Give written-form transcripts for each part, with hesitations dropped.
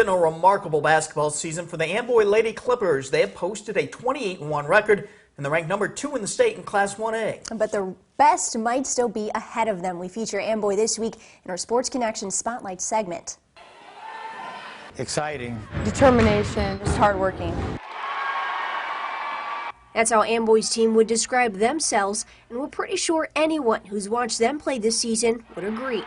been a remarkable basketball season for the Amboy Lady Clippers. They have posted a 28-1 record, and they're ranked number 2 in the state in Class 1A. But the best might still be ahead of them. We feature Amboy this week in our Sports Connection Spotlight segment. Exciting. Determination. Just hardworking. That's how Amboy's team would describe themselves, and we're pretty sure anyone who's watched them play this season would agree.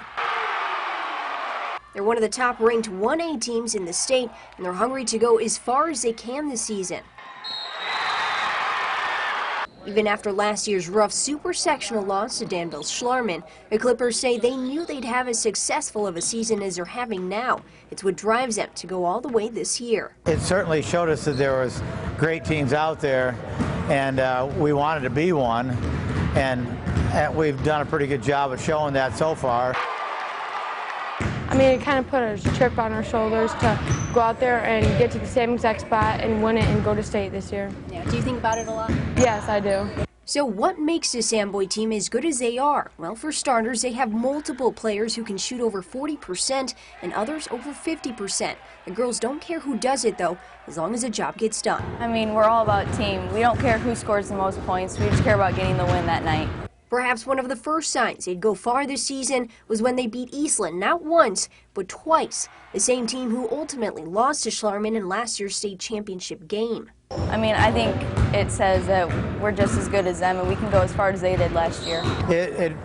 They're one of the top-ranked 1A teams in the state, and they're hungry to go as far as they can this season. Even after last year's rough super sectional loss to Danville's Schlarman, the Clippers say they knew they'd have as successful of a season as they're having now. It's what drives them to go all the way this year. It certainly showed us that there was great teams out there, and we wanted to be one, and we've done a pretty good job of showing that so far. I mean, it kind of put a chip on our shoulders to go out there and get to the same exact spot and win it and go to state this year. Yeah. Do you think about it a lot? Yes, I do. So what makes this Amboy team as good as they are? Well, for starters, they have multiple players who can shoot over 40% and others over 50%. The girls don't care who does it, though, as long as the job gets done. I mean, we're all about team. We don't care who scores the most points. We just care about getting the win that night. Perhaps one of the first signs they'd go far this season was when they beat Eastland not once, but twice, the same team who ultimately lost to Schlarman in last year's state championship game. I mean, I think it says that we're just as good as them and we can go as far as they did last year. It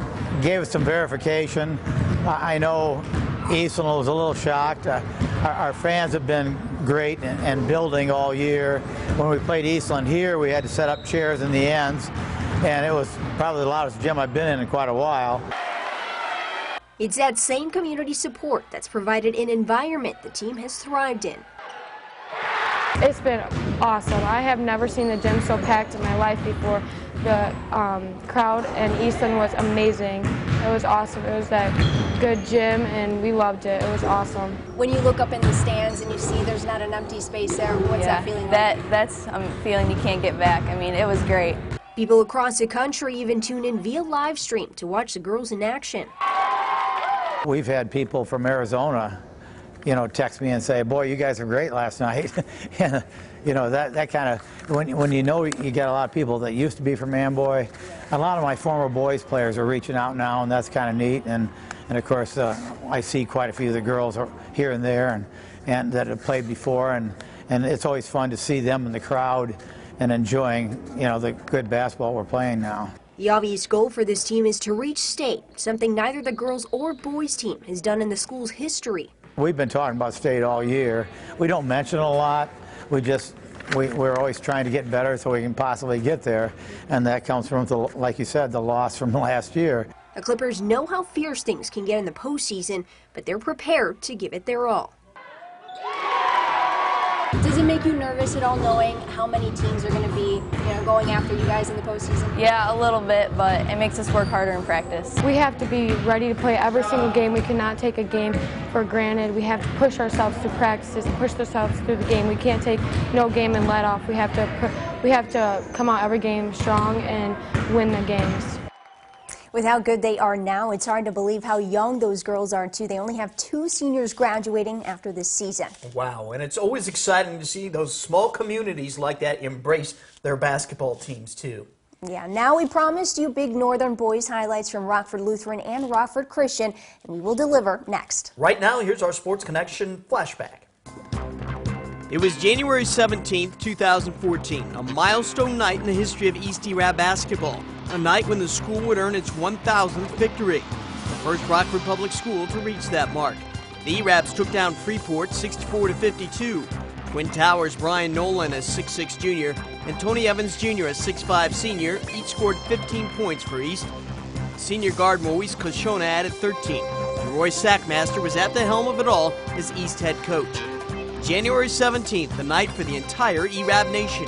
gave us some verification. I know Eastland was a little shocked. Our fans have been great and building all year. When we played Eastland here, we had to set up chairs in the ends, and it was probably the loudest gym I've been in quite a while. It's that same community support that's provided an environment the team has thrived in. It's been awesome. I have never seen the gym so packed in my life before. The crowd in Eastland was amazing. It was awesome. It was that good gym, and we loved it. It was awesome. When you look up in the stands and you see there's not an empty space there, what's that feeling like? That's a feeling you can't get back. I mean, it was great. People across the country even tune in via live stream to watch the girls in action. We've had people from Arizona, text me and say, "Boy, you guys are great last night." And, that kind of, when you get a lot of people that used to be from Amboy. A lot of my former boys players are reaching out now, and that's kind of neat. And of course, I see quite a few of the girls here and there and that have played before, and it's always fun to see them in the crowd and enjoying, the good basketball we're playing now. The obvious goal for this team is to reach state, something neither the girls or boys team has done in the school's history. We've been talking about state all year. We don't mention it a lot. We're always trying to get better so we can possibly get there, and that comes from, like you said, the loss from last year. The Clippers know how fierce things can get in the postseason, but they're prepared to give it their all. Does it make you nervous at all knowing how many teams are going to be, going after you guys in the postseason? Yeah, a little bit, but it makes us work harder in practice. We have to be ready to play every single game. We cannot take a game for granted. We have to push ourselves through practices, push ourselves through the game. We can't take no game and let off. We have to come out every game strong and win the games. With how good they are now, it's hard to believe how young those girls are, too. They only have 2 seniors graduating after this season. Wow, and it's always exciting to see those small communities like that embrace their basketball teams, too. Yeah, now we promised you big Northern boys highlights from Rockford Lutheran and Rockford Christian, and we will deliver next. Right now, here's our Sports Connection flashback. It was January 17, 2014, a milestone night in the history of East ERAB basketball, a night when the school would earn its 1,000th victory, the first Rockford Public School to reach that mark. The ERABs took down Freeport 64-52. Twin Towers' Brian Nolan, a 6'6 junior, and Tony Evans Jr., a 6'5 senior, each scored 15 points for East. Senior guard Moise Cochona added 13, and Roy Sackmaster was at the helm of it all as East head coach. January 17th, the night for the entire ERAB nation.